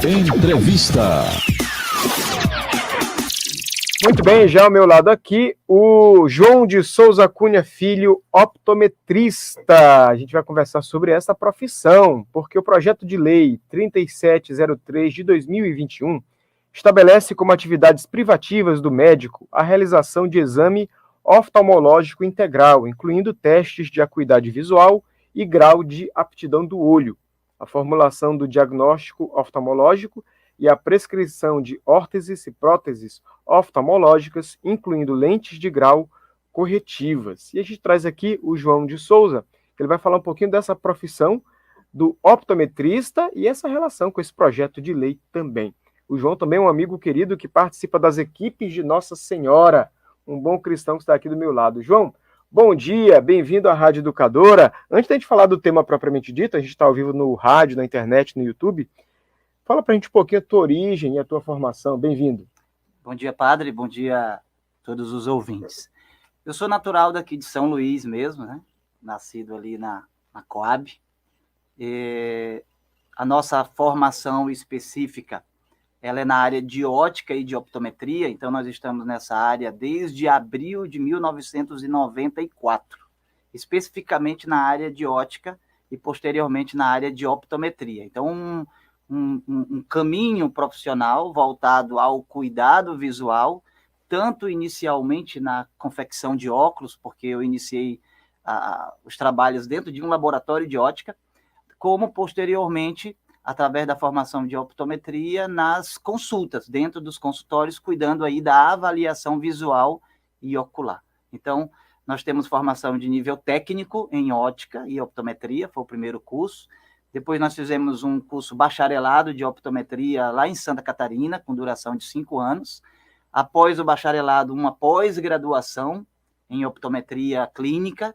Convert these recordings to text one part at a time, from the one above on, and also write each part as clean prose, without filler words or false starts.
Entrevista. Muito bem, já ao meu lado aqui, o João de Souza Cunha Filho, optometrista. A gente vai conversar sobre essa profissão, porque o projeto de lei 3703 de 2021 estabelece como atividades privativas do médico a realização de exame oftalmológico integral, incluindo testes de acuidade visual e grau de aptidão do olho, a formulação do diagnóstico oftalmológico e a prescrição de órteses e próteses oftalmológicas, incluindo lentes de grau corretivas. E a gente traz aqui o João de Souza, que ele vai falar um pouquinho dessa profissão do optometrista e essa relação com esse projeto de lei também. O João também é um amigo querido que participa das equipes de Nossa Senhora, um bom cristão que está aqui do meu lado. João, bom dia, bem-vindo à Rádio Educadora. Antes da gente falar do tema propriamente dito, a gente está ao vivo no rádio, na internet, no YouTube. Fala para a gente um pouquinho a tua origem e a tua formação. Bem-vindo. Bom dia, padre. Bom dia a todos os ouvintes. Eu sou natural daqui de São Luís mesmo, né? Nascido ali na Coab. A nossa formação específica, ela é na área de ótica e de optometria, então nós estamos nessa área desde abril de 1994, especificamente na área de ótica e posteriormente na área de optometria. Então, um caminho profissional voltado ao cuidado visual, tanto inicialmente na confecção de óculos, porque eu iniciei os trabalhos dentro de um laboratório de ótica, como posteriormente, através da formação de optometria, nas consultas, dentro dos consultórios, cuidando aí da avaliação visual e ocular. Então, nós temos formação de nível técnico em ótica e optometria, foi o primeiro curso. Depois nós fizemos um curso bacharelado de optometria lá em Santa Catarina, com duração de 5 anos. Após o bacharelado, uma pós-graduação em optometria clínica.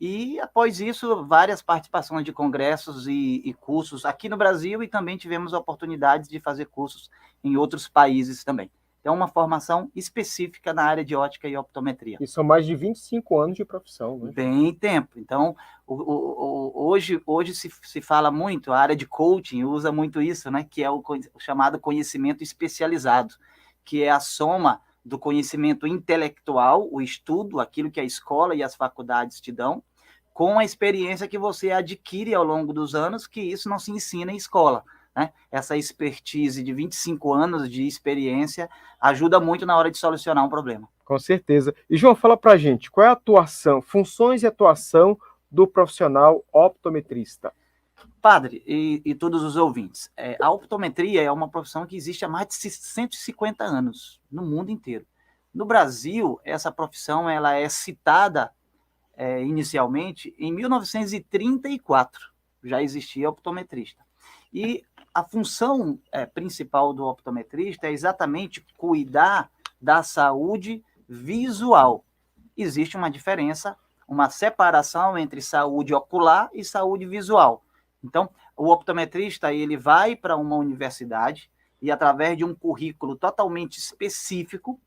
E, após isso, várias participações de congressos e cursos aqui no Brasil, e também tivemos oportunidades de fazer cursos em outros países também. Então, uma formação específica na área de ótica e optometria. E são mais de 25 anos de profissão, né? Bem tempo. Então, hoje se fala muito, a área de coaching usa muito isso, né? Que é o chamado conhecimento especializado, que é a soma do conhecimento intelectual, o estudo, aquilo que a escola e as faculdades te dão, com a experiência que você adquire ao longo dos anos, que isso não se ensina em escola. Né? Essa expertise de 25 anos de experiência ajuda muito na hora de solucionar um problema. Com certeza. E, João, fala pra gente, qual é a atuação, funções e atuação do profissional optometrista? Padre e todos os ouvintes, a optometria é uma profissão que existe há mais de 150 anos no mundo inteiro. No Brasil, essa profissão ela é citada inicialmente em 1934, já existia optometrista. E a função principal do optometrista é exatamente cuidar da saúde visual. Existe uma diferença, uma separação entre saúde ocular e saúde visual. Então, o optometrista ele vai para uma universidade e, através de um currículo totalmente específico,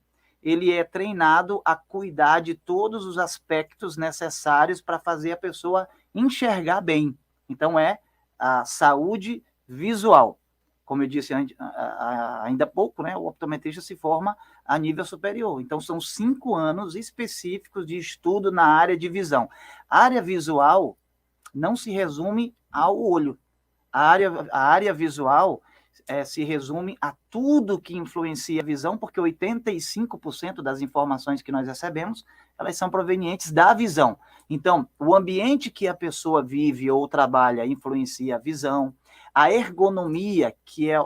ele é treinado a cuidar de todos os aspectos necessários para fazer a pessoa enxergar bem. Então, é a saúde visual. Como eu disse ainda há pouco, né, o optometrista se forma a nível superior. Então, são 5 anos específicos de estudo na área de visão. A área visual não se resume ao olho. A área visual se resume a tudo que influencia a visão, porque 85% das informações que nós recebemos, elas são provenientes da visão. Então, o ambiente que a pessoa vive ou trabalha influencia a visão. A ergonomia, que é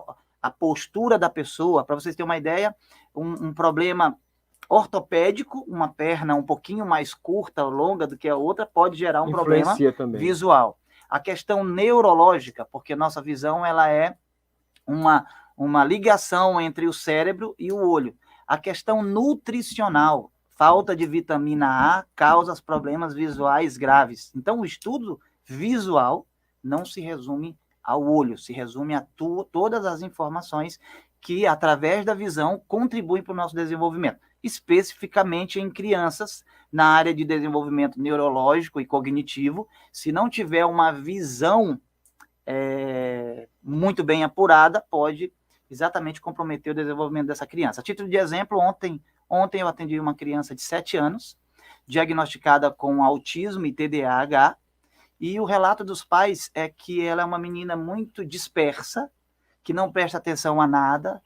a postura da pessoa, para vocês terem uma ideia, um problema ortopédico, uma perna um pouquinho mais curta ou longa do que a outra, pode gerar um problema também visual. A questão neurológica, porque nossa visão ela é uma ligação entre o cérebro e o olho. A questão nutricional, falta de vitamina A causa problemas visuais graves. Então, o estudo visual não se resume ao olho, se resume a todas as informações que, através da visão, contribuem para o nosso desenvolvimento, especificamente em crianças, na área de desenvolvimento neurológico e cognitivo. Se não tiver uma visão muito bem apurada, pode exatamente comprometer o desenvolvimento dessa criança. A título de exemplo, ontem eu atendi uma criança de 7 anos, diagnosticada com autismo e TDAH, e o relato dos pais é que ela é uma menina muito dispersa, que não presta atenção a nada,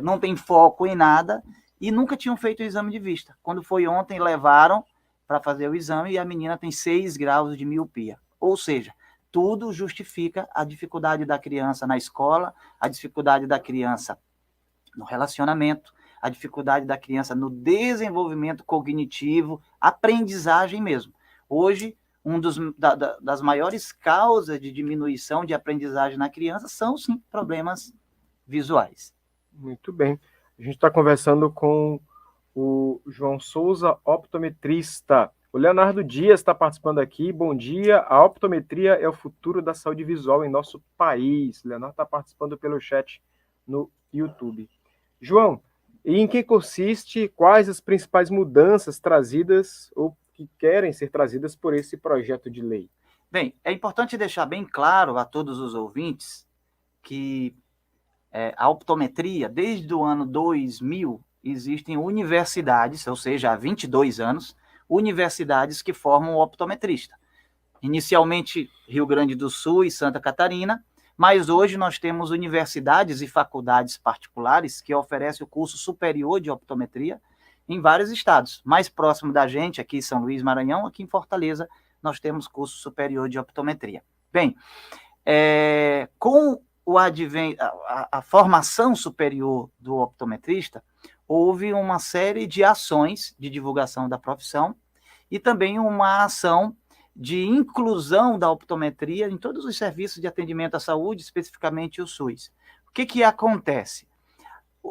não tem foco em nada, e nunca tinham feito o exame de vista. Quando foi ontem, levaram para fazer o exame e a menina tem 6 graus de miopia. Ou seja, tudo justifica a dificuldade da criança na escola, a dificuldade da criança no relacionamento, a dificuldade da criança no desenvolvimento cognitivo, aprendizagem mesmo. Hoje, das maiores causas de diminuição de aprendizagem na criança são, sim, problemas visuais. Muito bem. A gente está conversando com o João Souza, optometrista. O Leonardo Dias está participando aqui. Bom dia. A optometria é o futuro da saúde visual em nosso país. O Leonardo está participando pelo chat no YouTube. João, e em que consiste, quais as principais mudanças trazidas ou que querem ser trazidas por esse projeto de lei? Bem, é importante deixar bem claro a todos os ouvintes que a optometria, desde o ano 2000, existem universidades, ou seja, há 22 anos, universidades que formam o optometrista. Inicialmente, Rio Grande do Sul e Santa Catarina, mas hoje nós temos universidades e faculdades particulares que oferecem o curso superior de optometria em vários estados. Mais próximo da gente, aqui em São Luís, Maranhão, aqui em Fortaleza, nós temos curso superior de optometria. Bem, com a formação superior do optometrista, houve uma série de ações de divulgação da profissão e também uma ação de inclusão da optometria em todos os serviços de atendimento à saúde, especificamente o SUS. O que acontece?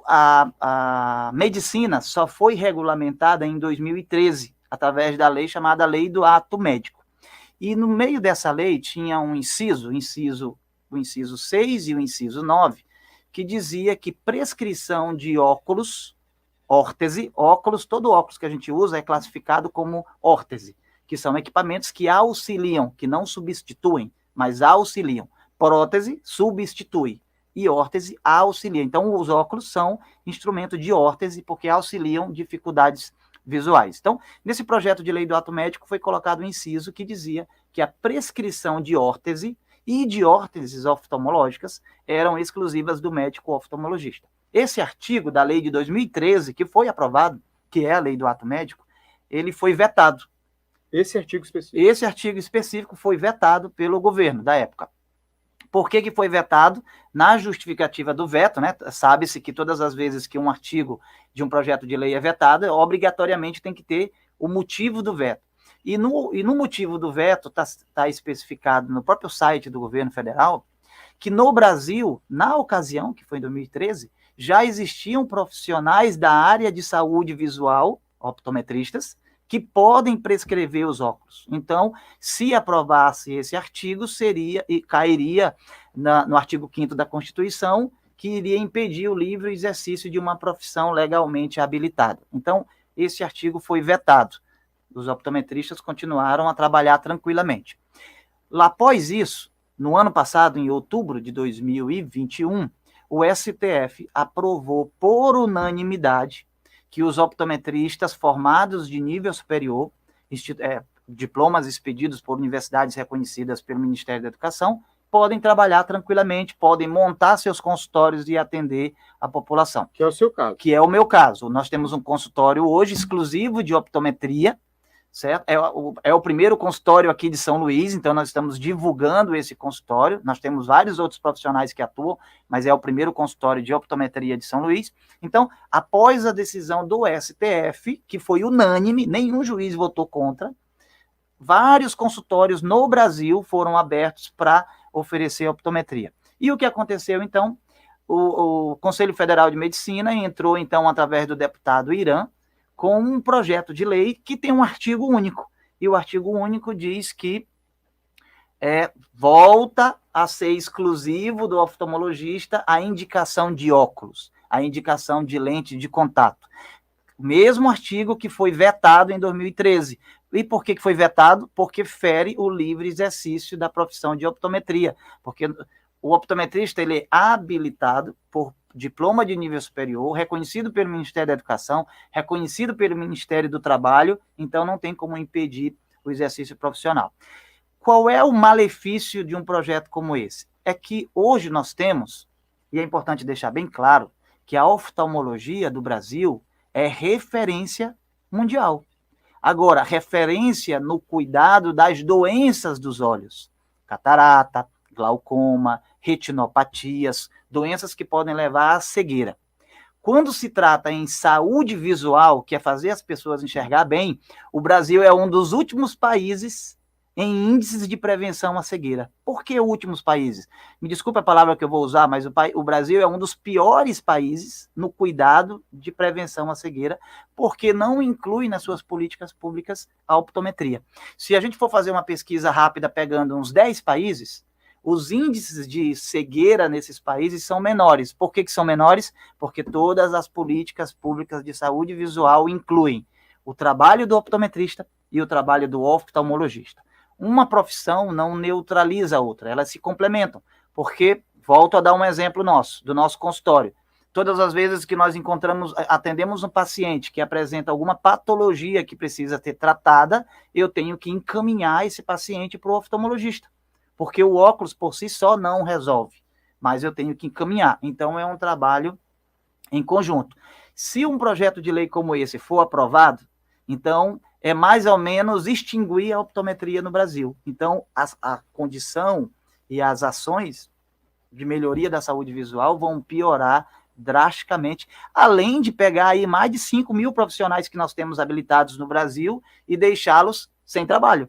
A medicina só foi regulamentada em 2013, através da lei chamada Lei do Ato Médico. E no meio dessa lei tinha o inciso 6 e o inciso 9, que dizia que prescrição de óculos, órtese, todo óculos que a gente usa é classificado como órtese, que são equipamentos que auxiliam, que não substituem, mas auxiliam. Prótese substitui e órtese auxilia. Então, os óculos são instrumento de órtese porque auxiliam dificuldades visuais. Então, nesse projeto de lei do ato médico foi colocado um inciso que dizia que a prescrição de órtese e de órteses oftalmológicas eram exclusivas do médico oftalmologista. Esse artigo da lei de 2013, que foi aprovado, que é a lei do ato médico, ele foi vetado. Esse artigo específico? Esse artigo específico foi vetado pelo governo da época. Por que foi vetado? Na justificativa do veto, né, sabe-se que todas as vezes que um artigo de um projeto de lei é vetado, obrigatoriamente tem que ter o motivo do veto. E no motivo do veto está especificado no próprio site do governo federal que no Brasil, na ocasião, que foi em 2013, já existiam profissionais da área de saúde visual, optometristas, que podem prescrever os óculos. Então, se aprovasse esse artigo, cairia no artigo 5º da Constituição, que iria impedir o livre exercício de uma profissão legalmente habilitada. Então, esse artigo foi vetado. Os optometristas continuaram a trabalhar tranquilamente. Após isso, no ano passado, em outubro de 2021, o STF aprovou por unanimidade que os optometristas formados de nível superior, diplomas expedidos por universidades reconhecidas pelo Ministério da Educação, podem trabalhar tranquilamente, podem montar seus consultórios e atender a população. Que é o seu caso. Que é o meu caso. Nós temos um consultório hoje exclusivo de optometria, certo? É o primeiro consultório aqui de São Luís, então nós estamos divulgando esse consultório. Nós temos vários outros profissionais que atuam, mas é o primeiro consultório de optometria de São Luís. Então, após a decisão do STF, que foi unânime, nenhum juiz votou contra, vários consultórios no Brasil foram abertos para oferecer optometria. E o que aconteceu, então? O Conselho Federal de Medicina entrou, então, através do deputado Irã, com um projeto de lei que tem um artigo único. E o artigo único diz que volta a ser exclusivo do oftalmologista a indicação de óculos, a indicação de lente de contato. O mesmo artigo que foi vetado em 2013, E por que foi vetado? Porque fere o livre exercício da profissão de optometria, porque o optometrista ele é habilitado por diploma de nível superior, reconhecido pelo Ministério da Educação, reconhecido pelo Ministério do Trabalho, então não tem como impedir o exercício profissional. Qual é o malefício de um projeto como esse? É que hoje nós temos, e é importante deixar bem claro, que a oftalmologia do Brasil é referência mundial. Agora, referência no cuidado das doenças dos olhos, catarata, glaucoma, retinopatias, doenças que podem levar à cegueira. Quando se trata em saúde visual, que é fazer as pessoas enxergar bem, o Brasil é um dos últimos países em índices de prevenção à cegueira. Por que últimos países? Me desculpe a palavra que eu vou usar, mas o Brasil é um dos piores países no cuidado de prevenção à cegueira, porque não inclui nas suas políticas públicas a optometria. Se a gente for fazer uma pesquisa rápida pegando uns 10 países, os índices de cegueira nesses países são menores. Por que são menores? Porque todas as políticas públicas de saúde visual incluem o trabalho do optometrista e o trabalho do oftalmologista. Uma profissão não neutraliza a outra, elas se complementam, porque, volto a dar um exemplo do nosso consultório, todas as vezes que nós atendemos um paciente que apresenta alguma patologia que precisa ser tratada, eu tenho que encaminhar esse paciente para o oftalmologista, porque o óculos por si só não resolve, mas eu tenho que encaminhar, então é um trabalho em conjunto. Se um projeto de lei como esse for aprovado, então é mais ou menos extinguir a optometria no Brasil. Então, a condição e as ações de melhoria da saúde visual vão piorar drasticamente, além de pegar aí mais de 5 mil profissionais que nós temos habilitados no Brasil e deixá-los sem trabalho.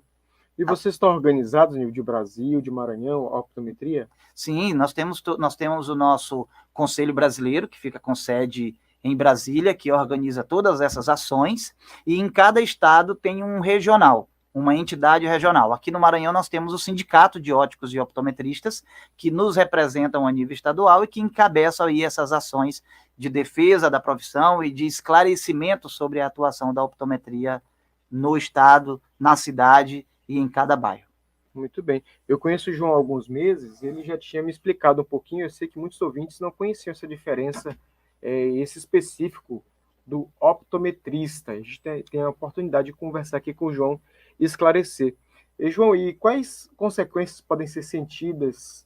E vocês estão organizados no nível de Brasil, de Maranhão, a optometria? Sim, nós temos o nosso Conselho Brasileiro, que fica com sede em Brasília, que organiza todas essas ações, e em cada estado tem um regional, uma entidade regional. Aqui no Maranhão nós temos o Sindicato de Óticos e Optometristas, que nos representam a nível estadual e que encabeçam aí essas ações de defesa da profissão e de esclarecimento sobre a atuação da optometria no estado, na cidade e em cada bairro. Muito bem. Eu conheço o João há alguns meses, ele já tinha me explicado um pouquinho, eu sei que muitos ouvintes não conheciam essa diferença, esse específico do optometrista. A gente tem a oportunidade de conversar aqui com o João e esclarecer. E, João, e quais consequências podem ser sentidas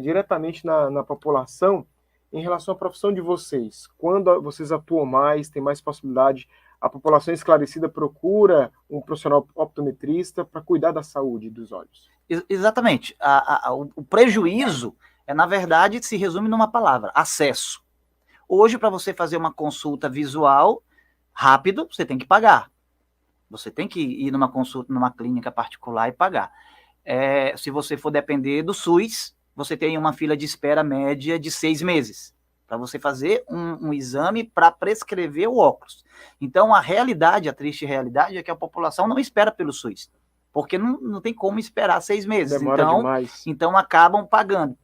diretamente na população em relação à profissão de vocês? Quando vocês atuam mais, tem mais possibilidade, a população esclarecida procura um profissional optometrista para cuidar da saúde dos olhos? Exatamente. O prejuízo na verdade, se resume numa palavra: acesso. Hoje, para você fazer uma consulta visual rápido, você tem que pagar. Você tem que ir numa consulta, numa clínica particular e pagar. Se você for depender do SUS, você tem uma fila de espera média de 6 meses para você fazer um exame para prescrever o óculos. Então, a triste realidade é que a população não espera pelo SUS, porque não tem como esperar 6 meses. Demora demais. Então, acabam pagando.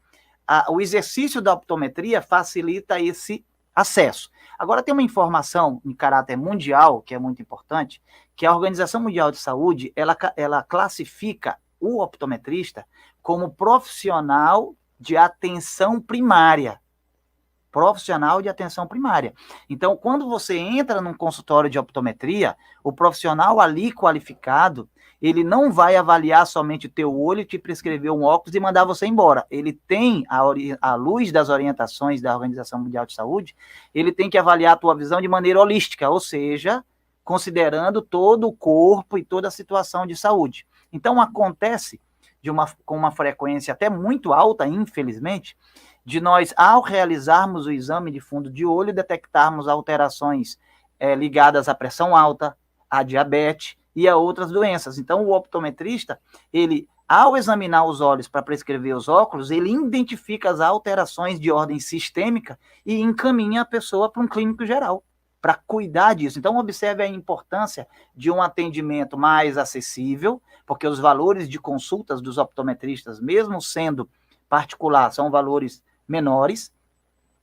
O exercício da optometria facilita esse acesso. Agora, tem uma informação em caráter mundial, que é muito importante, que a Organização Mundial de Saúde, ela classifica o optometrista como profissional de atenção primária. Profissional de atenção primária. Então, quando você entra num consultório de optometria, o profissional ali qualificado, ele não vai avaliar somente o teu olho, te prescrever um óculos e mandar você embora. Ele tem, à luz das orientações da Organização Mundial de Saúde, ele tem que avaliar a tua visão de maneira holística, ou seja, considerando todo o corpo e toda a situação de saúde. Então, acontece com uma frequência até muito alta, infelizmente, de nós, ao realizarmos o exame de fundo de olho, detectarmos alterações ligadas à pressão alta, à diabetes e a outras doenças. Então, o optometrista, ele, ao examinar os olhos para prescrever os óculos, ele identifica as alterações de ordem sistêmica e encaminha a pessoa para um clínico geral, para cuidar disso. Então, observe a importância de um atendimento mais acessível, porque os valores de consultas dos optometristas, mesmo sendo particular, são valores menores,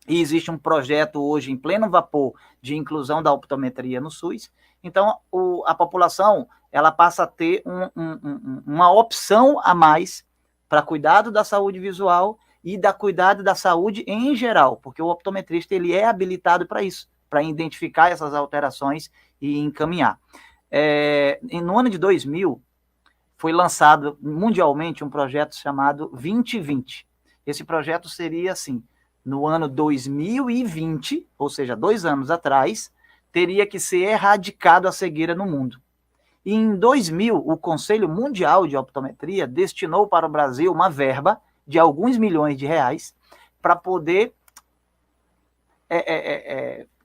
e existe um projeto hoje em pleno vapor de inclusão da optometria no SUS, Então, a população ela passa a ter uma opção a mais para cuidado da saúde visual e da cuidado da saúde em geral, porque o optometrista ele é habilitado para isso, para identificar essas alterações e encaminhar. No ano de 2000, foi lançado mundialmente um projeto chamado 2020. Esse projeto seria assim, no ano 2020, ou seja, 2 anos atrás, teria que ser erradicado a cegueira no mundo. E em 2000, o Conselho Mundial de Optometria destinou para o Brasil uma verba de alguns milhões de reais para poder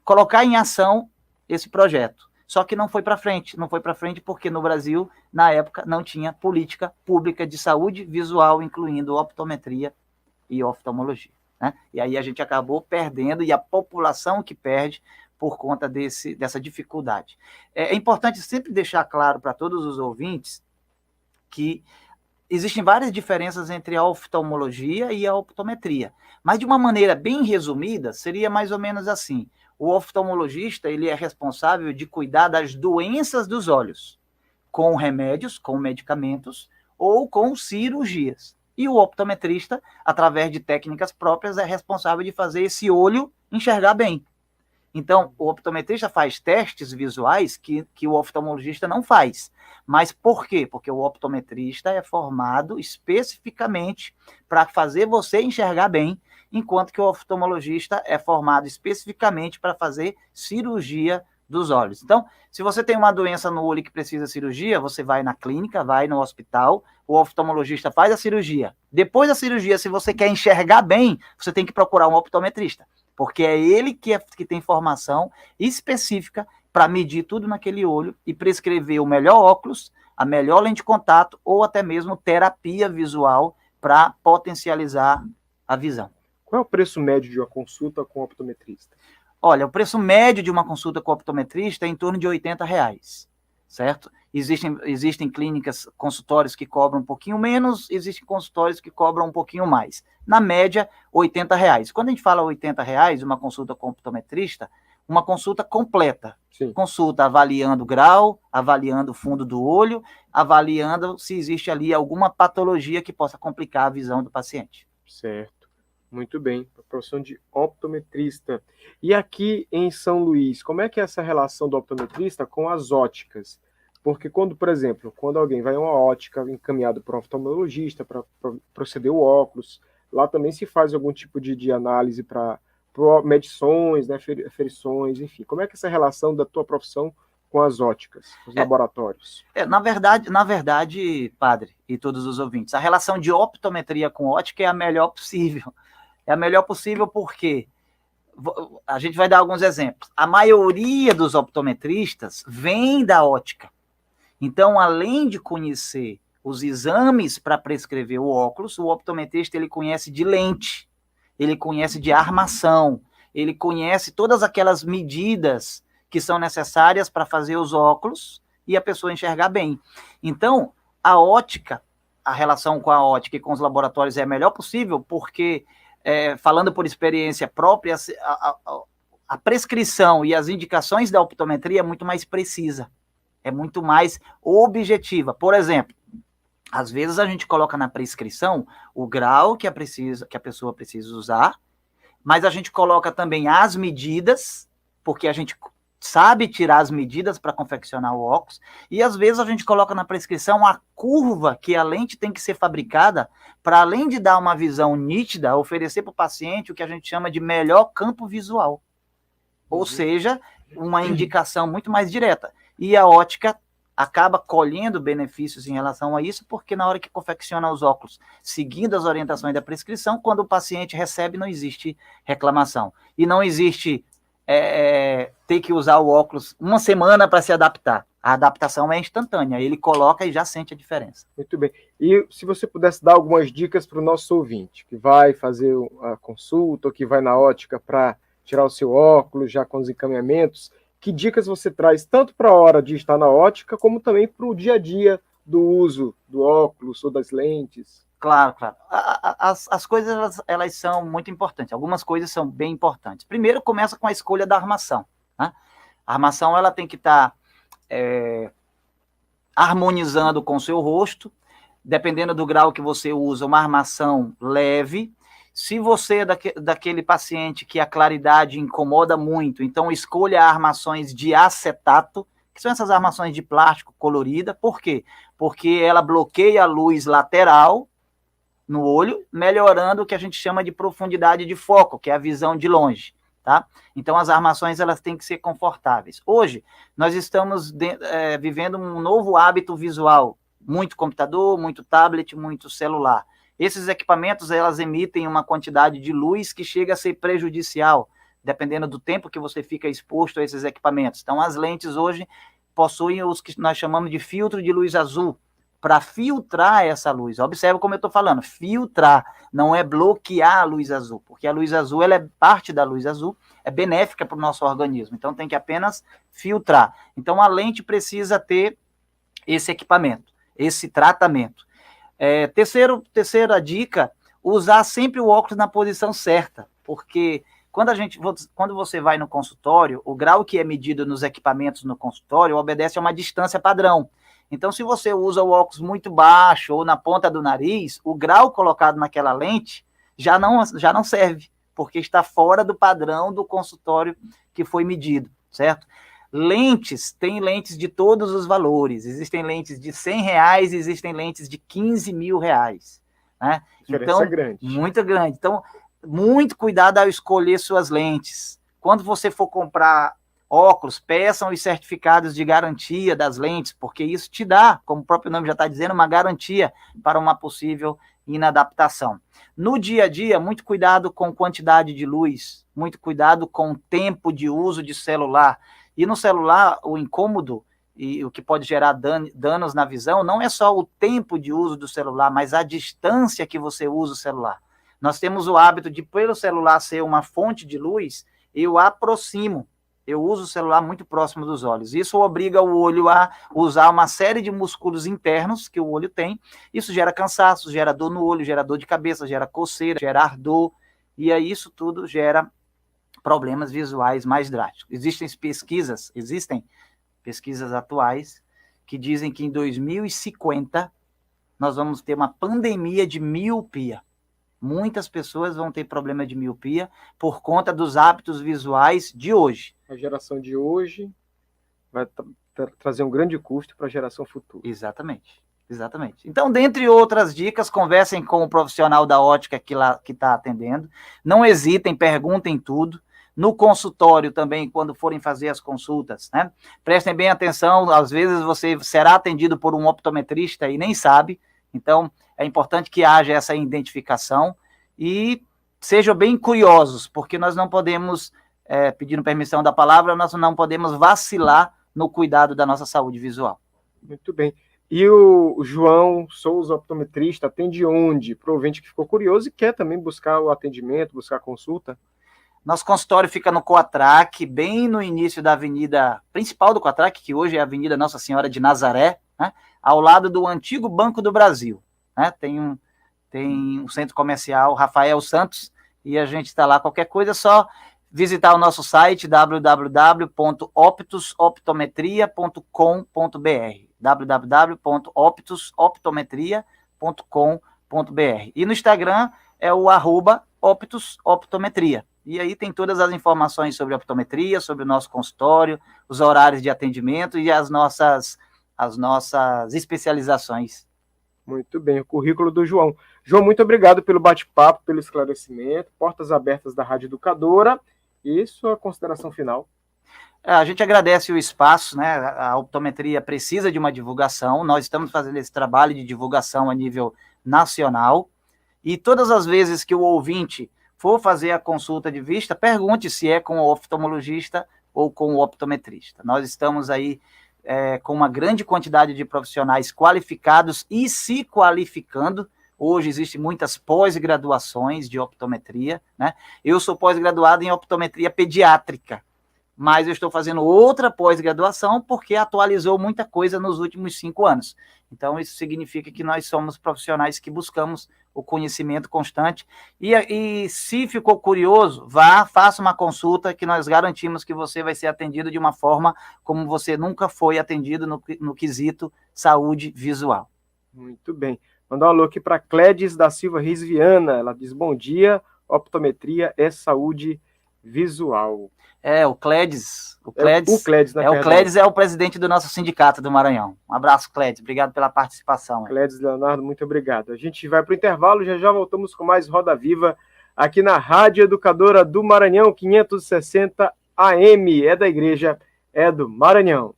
colocar em ação esse projeto. Só que não foi para frente. Não foi para frente porque no Brasil, na época, não tinha política pública de saúde visual, incluindo optometria e oftalmologia. Né? E aí a gente acabou perdendo, e a população que perde por conta dessa dificuldade. É importante sempre deixar claro para todos os ouvintes que existem várias diferenças entre a oftalmologia e a optometria, mas de uma maneira bem resumida, seria mais ou menos assim: o oftalmologista ele é responsável de cuidar das doenças dos olhos, com remédios, com medicamentos ou com cirurgias. E o optometrista, através de técnicas próprias, é responsável de fazer esse olho enxergar bem. Então, o optometrista faz testes visuais que o oftalmologista não faz. Mas por quê? Porque o optometrista é formado especificamente para fazer você enxergar bem, enquanto que o oftalmologista é formado especificamente para fazer cirurgia dos olhos. Então, se você tem uma doença no olho que precisa de cirurgia, você vai na clínica, vai no hospital, o oftalmologista faz a cirurgia. Depois da cirurgia, se você quer enxergar bem, você tem que procurar um optometrista, porque é ele que tem formação específica para medir tudo naquele olho e prescrever o melhor óculos, a melhor lente de contato ou até mesmo terapia visual para potencializar a visão. Qual é o preço médio de uma consulta com o optometrista? Olha, o preço médio de uma consulta com o optometrista é em torno de R$80, certo? Existem clínicas, consultórios que cobram um pouquinho menos, existem consultórios que cobram um pouquinho mais. Na média, R$80. Quando a gente fala R$80, uma consulta com optometrista, uma consulta completa. Sim. Consulta avaliando o grau, avaliando o fundo do olho, avaliando se existe ali alguma patologia que possa complicar a visão do paciente. Certo. Muito bem, a profissão de optometrista. E aqui em São Luís, como é que é essa relação do optometrista com as óticas? Porque quando, por exemplo, quando alguém vai a uma ótica encaminhado para um oftalmologista para proceder o óculos, lá também se faz algum tipo de análise para medições, né, ferições, enfim. Como é que é essa relação da tua profissão com as óticas, os laboratórios? Na verdade, padre e todos os ouvintes, a relação de optometria com ótica é a melhor possível. É a melhor possível porque a gente vai dar alguns exemplos. A maioria dos optometristas vem da ótica. Então, além de conhecer os exames para prescrever o óculos, o optometrista ele conhece de lente, ele conhece de armação, ele conhece todas aquelas medidas que são necessárias para fazer os óculos e a pessoa enxergar bem. Então, a relação com a ótica e com os laboratórios é a melhor possível, porque, falando por experiência própria, a prescrição e as indicações da optometria é muito mais precisa, é muito mais objetiva. Por exemplo, às vezes a gente coloca na prescrição o grau que a pessoa precisa usar, mas a gente coloca também as medidas, porque a gente sabe tirar as medidas para confeccionar o óculos, e às vezes a gente coloca na prescrição a curva que a lente tem que ser fabricada para, além de dar uma visão nítida, oferecer para o paciente o que a gente chama de melhor campo visual. Ou seja, uma indicação muito mais direta. E a ótica acaba colhendo benefícios em relação a isso, porque na hora que confecciona os óculos, seguindo as orientações da prescrição, quando o paciente recebe, não existe reclamação. E não existe ter que usar o óculos uma semana para se adaptar. A adaptação é instantânea, ele coloca e já sente a diferença. Muito bem. E se você pudesse dar algumas dicas para o nosso ouvinte, que vai fazer a consulta, ou que vai na ótica para tirar o seu óculos, já com os encaminhamentos, que dicas você traz tanto para a hora de estar na ótica, como também para o dia a dia do uso do óculos ou das lentes? Claro. As coisas, elas são muito importantes. Algumas coisas são bem importantes. Primeiro, começa com a escolha da armação. Né? A armação ela tem que estar harmonizando com o seu rosto, dependendo do grau que você usa, uma armação leve. Se você é daquele paciente que a claridade incomoda muito, então escolha armações de acetato, que são essas armações de plástico colorida. Por quê? Porque ela bloqueia a luz lateral no olho, melhorando o que a gente chama de profundidade de foco, que é a visão de longe, tá? Então, as armações, elas têm que ser confortáveis. Hoje, nós estamos vivendo um novo hábito visual, muito computador, muito tablet, muito celular. Esses equipamentos, elas emitem uma quantidade de luz que chega a ser prejudicial, dependendo do tempo que você fica exposto a esses equipamentos. Então, as lentes hoje possuem os que nós chamamos de filtro de luz azul, para filtrar essa luz. Observe como eu estou falando, filtrar, não é bloquear a luz azul, porque a luz azul, ela é parte da luz azul, é benéfica para o nosso organismo, então tem que apenas filtrar. Então, a lente precisa ter esse equipamento, esse tratamento. Terceira dica, usar sempre o óculos na posição certa, porque quando você vai no consultório, o grau que é medido nos equipamentos no consultório obedece a uma distância padrão. Então, se você usa o óculos muito baixo ou na ponta do nariz, o grau colocado naquela lente já não serve, porque está fora do padrão do consultório que foi medido, certo? Lentes, tem lentes de todos os valores. Existem lentes de R$100, existem lentes de R$15.000, né? Então, grande. Muito grande. Então, muito cuidado ao escolher suas lentes. Quando você for comprar óculos, peçam os certificados de garantia das lentes, porque isso te dá, como o próprio nome já está dizendo, uma garantia para uma possível inadaptação. No dia a dia, muito cuidado com quantidade de luz, muito cuidado com o tempo de uso de celular. E no celular, o incômodo e o que pode gerar danos na visão não é só o tempo de uso do celular, mas a distância que você usa o celular. Nós temos o hábito de, pelo celular ser uma fonte de luz, eu aproximo. Eu uso o celular muito próximo dos olhos. Isso obriga o olho a usar uma série de músculos internos que o olho tem. Isso gera cansaço, gera dor no olho, gera dor de cabeça, gera coceira, gera ardor. E aí isso tudo gera problemas visuais mais drásticos. Existem pesquisas atuais que dizem que em 2050 nós vamos ter uma pandemia de miopia. Muitas pessoas vão ter problema de miopia por conta dos hábitos visuais de hoje. A geração de hoje vai trazer um grande custo para a geração futura. Exatamente. Então, dentre outras dicas, conversem com o profissional da ótica que está atendendo. Não hesitem, perguntem tudo. No consultório também, quando forem fazer as consultas, né? Prestem bem atenção, às vezes você será atendido por um optometrista e nem sabe. Então, é importante que haja essa identificação e sejam bem curiosos, porque nós não podemos, pedindo permissão da palavra, nós não podemos vacilar no cuidado da nossa saúde visual. Muito bem. E o João Souza, optometrista, atende onde? Para o ouvinte que ficou curioso e quer também buscar o atendimento, buscar a consulta. Nosso consultório fica no Coatrac, bem no início da avenida principal do Coatrac, que hoje é a Avenida Nossa Senhora de Nazaré, né? Ao lado do antigo Banco do Brasil. Né? Tem um centro comercial Rafael Santos, e a gente está lá. Qualquer coisa é só visitar o nosso site www.optusoptometria.com.br www.optusoptometria.com.br E no Instagram é o @optusoptometria. E aí tem todas as informações sobre a optometria, sobre o nosso consultório, os horários de atendimento e as nossas especializações. Muito bem, o currículo do João. João, muito obrigado pelo bate-papo, pelo esclarecimento, portas abertas da Rádio Educadora e sua consideração final. A gente agradece o espaço, né? A optometria precisa de uma divulgação, nós estamos fazendo esse trabalho de divulgação a nível nacional, e todas as vezes que o ouvinte for fazer a consulta de vista, pergunte se é com o oftalmologista ou com o optometrista. Nós estamos aí com uma grande quantidade de profissionais qualificados e se qualificando. Hoje existem muitas pós-graduações de optometria, né? Eu sou pós-graduado em optometria pediátrica, mas eu estou fazendo outra pós-graduação porque atualizou muita coisa nos últimos 5 anos. Então, isso significa que nós somos profissionais que buscamos o conhecimento constante. E se ficou curioso, vá, faça uma consulta que nós garantimos que você vai ser atendido de uma forma como você nunca foi atendido no quesito saúde visual. Muito bem. Mandar um alô aqui para Clédes da Silva Reis Viana. Ela diz: bom dia, optometria é saúde visual. O Clédes. O Clédes é o presidente do nosso sindicato do Maranhão. Um abraço, Clédes. Obrigado pela participação. Clédes Leonardo, muito obrigado. A gente vai para o intervalo, já voltamos com mais Roda Viva aqui na Rádio Educadora do Maranhão, 560 AM. É da Igreja, é do Maranhão.